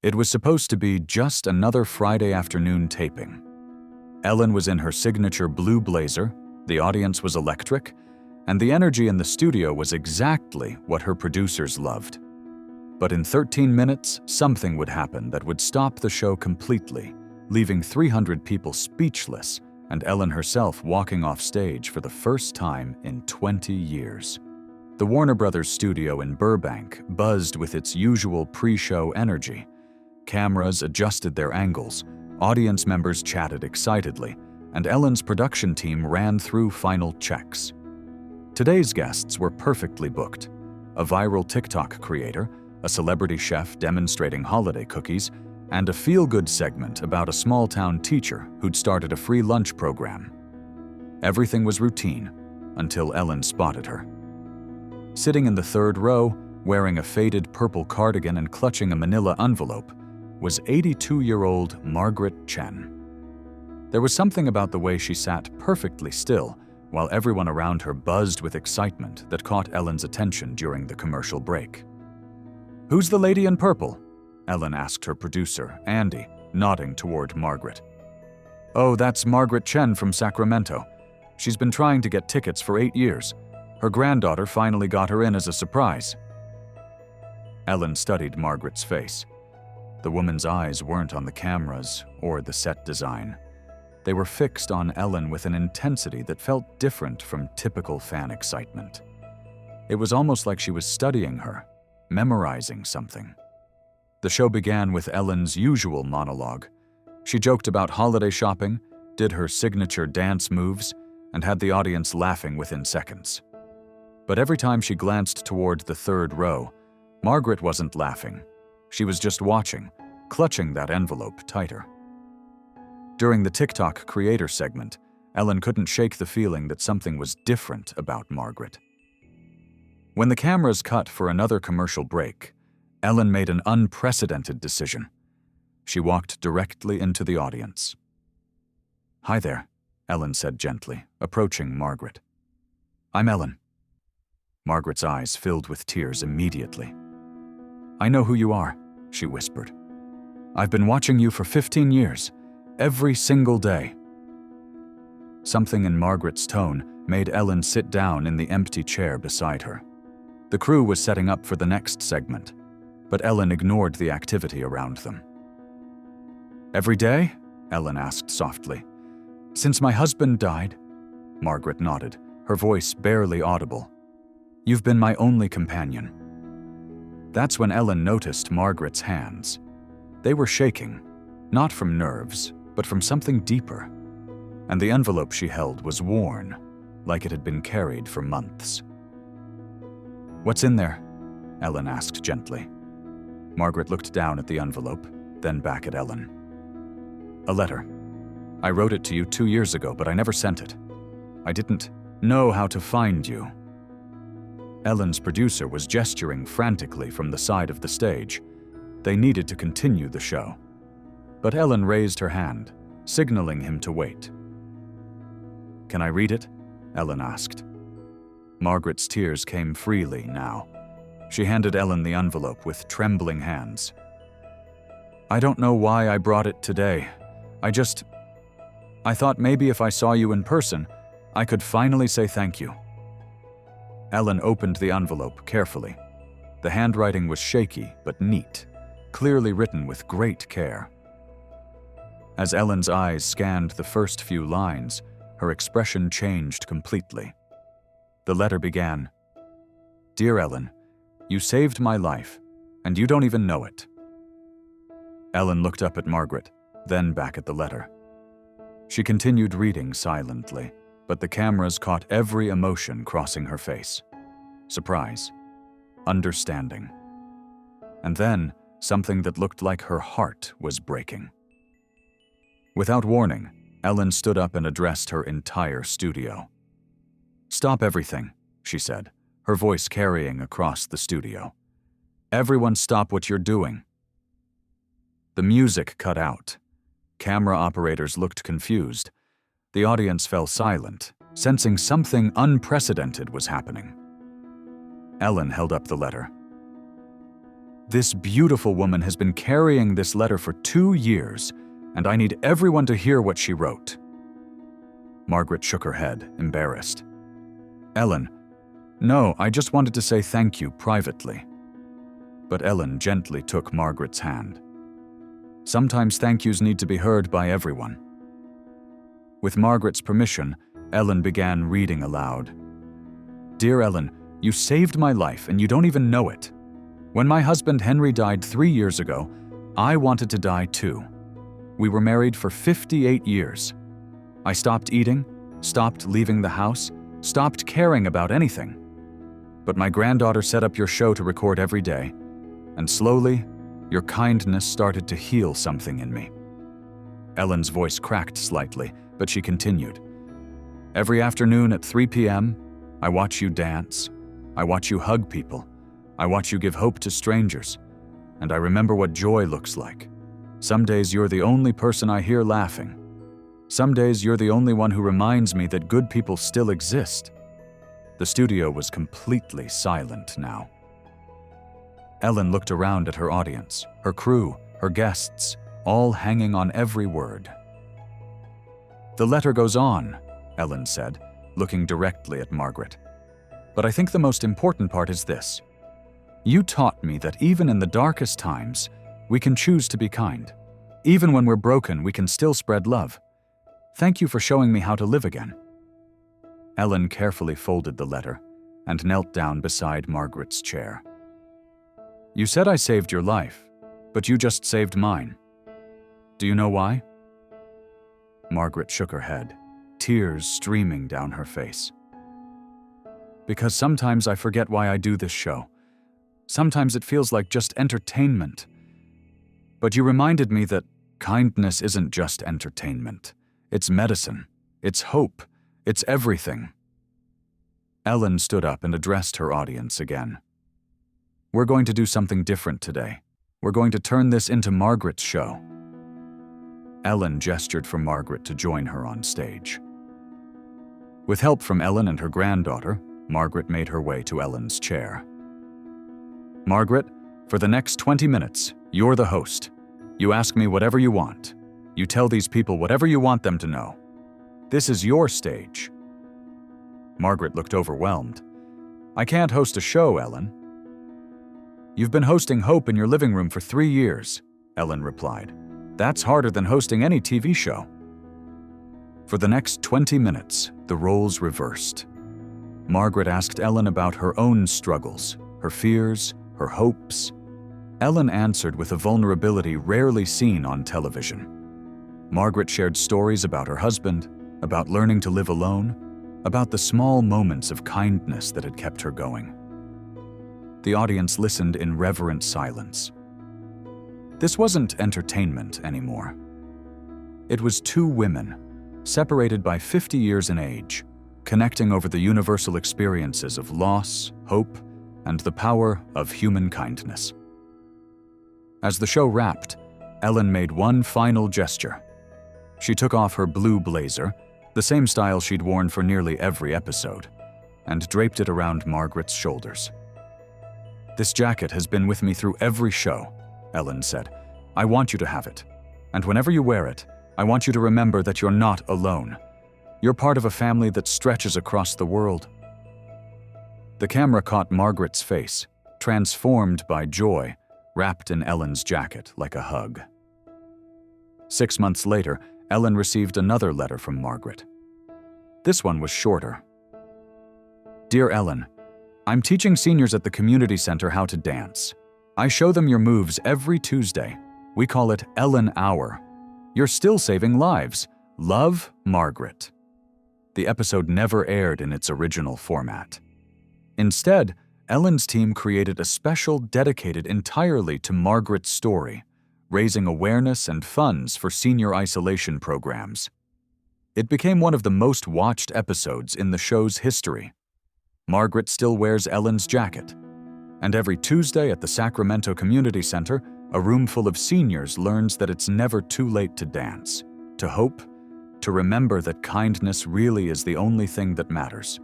It was supposed to be just another Friday afternoon taping. Ellen was in her signature blue blazer, the audience was electric, and the energy in the studio was exactly what her producers loved. But in 13 minutes, something would happen that would stop the show completely, leaving 300 people speechless and Ellen herself walking off stage for the first time in 20 years. The Warner Brothers studio in Burbank buzzed with its usual pre-show energy. Cameras adjusted their angles, audience members chatted excitedly, and Ellen's production team ran through final checks. Today's guests were perfectly booked. A viral TikTok creator, a celebrity chef demonstrating holiday cookies, and a feel-good segment about a small-town teacher who'd started a free lunch program. Everything was routine until Ellen spotted her. Sitting in the third row, wearing a faded purple cardigan and clutching a manila envelope, was 82-year-old Margaret Chen. There was something about the way she sat perfectly still while everyone around her buzzed with excitement that caught Ellen's attention during the commercial break. "Who's the lady in purple?" Ellen asked her producer, Andy, nodding toward Margaret. "Oh, that's Margaret Chen from Sacramento. She's been trying to get tickets for 8 years. Her granddaughter finally got her in as a surprise." Ellen studied Margaret's face. The woman's eyes weren't on the cameras or the set design. They were fixed on Ellen with an intensity that felt different from typical fan excitement. It was almost like she was studying her, memorizing something. The show began with Ellen's usual monologue. She joked about holiday shopping, did her signature dance moves, and had the audience laughing within seconds. But every time she glanced toward the third row, Margaret wasn't laughing. She was just watching, clutching that envelope tighter. During the TikTok creator segment, Ellen couldn't shake the feeling that something was different about Margaret. When the cameras cut for another commercial break, Ellen made an unprecedented decision. She walked directly into the audience. "Hi there," Ellen said gently, approaching Margaret. "I'm Ellen." Margaret's eyes filled with tears immediately. "I know who you are," she whispered. "I've been watching you for 15 years, every single day." Something in Margaret's tone made Ellen sit down in the empty chair beside her. The crew was setting up for the next segment, but Ellen ignored the activity around them. "Every day?" Ellen asked softly. "Since my husband died," Margaret nodded, her voice barely audible. "You've been my only companion." That's when Ellen noticed Margaret's hands. They were shaking, not from nerves, but from something deeper. And the envelope she held was worn, like it had been carried for months. "What's in there?" Ellen asked gently. Margaret looked down at the envelope, then back at Ellen. "A letter. I wrote it to you 2 years ago, but I never sent it. I didn't know how to find you." Ellen's producer was gesturing frantically from the side of the stage. They needed to continue the show. But Ellen raised her hand, signaling him to wait. "Can I read it?" Ellen asked. Margaret's tears came freely now. She handed Ellen the envelope with trembling hands. "I don't know why I brought it today. I thought maybe if I saw you in person, I could finally say thank you." Ellen opened the envelope carefully. The handwriting was shaky but neat, clearly written with great care. As Ellen's eyes scanned the first few lines, her expression changed completely. The letter began, "Dear Ellen, you saved my life, and you don't even know it." Ellen looked up at Margaret, then back at the letter. She continued reading silently, but the cameras caught every emotion crossing her face. Surprise, understanding, and then something that looked like her heart was breaking. Without warning, Ellen stood up and addressed her entire studio. "Stop everything," she said, her voice carrying across the studio. "Everyone stop what you're doing." The music cut out. Camera operators looked confused. The audience fell silent, sensing something unprecedented was happening. Ellen held up the letter. This beautiful woman has been carrying this letter for 2 years, and I need everyone to hear what she wrote." Margaret shook her head, embarrassed. "Ellen, no, I just wanted to say thank you privately." But Ellen gently took Margaret's hand. Sometimes thank yous need to be heard by everyone. With Margaret's permission, Ellen began reading aloud. "Dear Ellen, you saved my life and you don't even know it. When my husband Henry died 3 years ago, I wanted to die too. We were married for 58 years. I stopped eating, stopped leaving the house, stopped caring about anything. But my granddaughter set up your show to record every day, and slowly, your kindness started to heal something in me." Ellen's voice cracked slightly, but she continued. "Every afternoon at 3 p.m., I watch you dance. I watch you hug people. I watch you give hope to strangers. And I remember what joy looks like. Some days you're the only person I hear laughing. Some days you're the only one who reminds me that good people still exist." The studio was completely silent now. Ellen looked around at her audience, her crew, her guests, all hanging on every word. "The letter goes on," Ellen said, looking directly at Margaret. "But I think the most important part is this. You taught me that even in the darkest times, we can choose to be kind. Even when we're broken, we can still spread love. Thank you for showing me how to live again." Ellen carefully folded the letter and knelt down beside Margaret's chair. "You said I saved your life, but you just saved mine. Do you know why?" Margaret shook her head, tears streaming down her face. "Because sometimes I forget why I do this show. Sometimes it feels like just entertainment. But you reminded me that kindness isn't just entertainment. It's medicine. It's hope. It's everything." Ellen stood up and addressed her audience again. "We're going to do something different today. We're going to turn this into Margaret's show." Ellen gestured for Margaret to join her on stage. With help from Ellen and her granddaughter, Margaret made her way to Ellen's chair. "Margaret, for the next 20 minutes, you're the host. You ask me whatever you want. You tell these people whatever you want them to know. This is your stage." Margaret looked overwhelmed. "I can't host a show, Ellen." "You've been hosting Hope in your living room for 3 years, Ellen replied. "That's harder than hosting any TV show." For the next 20 minutes, the roles reversed. Margaret asked Ellen about her own struggles, her fears, her hopes. Ellen answered with a vulnerability rarely seen on television. Margaret shared stories about her husband, about learning to live alone, about the small moments of kindness that had kept her going. The audience listened in reverent silence. This wasn't entertainment anymore. It was 2 women, separated by 50 years in age, connecting over the universal experiences of loss, hope, and the power of human kindness. As the show wrapped, Ellen made one final gesture. She took off her blue blazer, the same style she'd worn for nearly every episode, and draped it around Margaret's shoulders. "This jacket has been with me through every show," Ellen said. "I want you to have it. And whenever you wear it, I want you to remember that you're not alone. You're part of a family that stretches across the world." The camera caught Margaret's face, transformed by joy, wrapped in Ellen's jacket like a hug. 6 months later, Ellen received another letter from Margaret. This one was shorter. "Dear Ellen, I'm teaching seniors at the community center how to dance. I show them your moves every Tuesday. We call it Ellen Hour. You're still saving lives. Love, Margaret." The episode never aired in its original format. Instead, Ellen's team created a special dedicated entirely to Margaret's story, raising awareness and funds for senior isolation programs. It became one of the most watched episodes in the show's history. Margaret still wears Ellen's jacket, and every Tuesday at the Sacramento Community Center, a room full of seniors learns that it's never too late to dance, to hope, to remember that kindness really is the only thing that matters.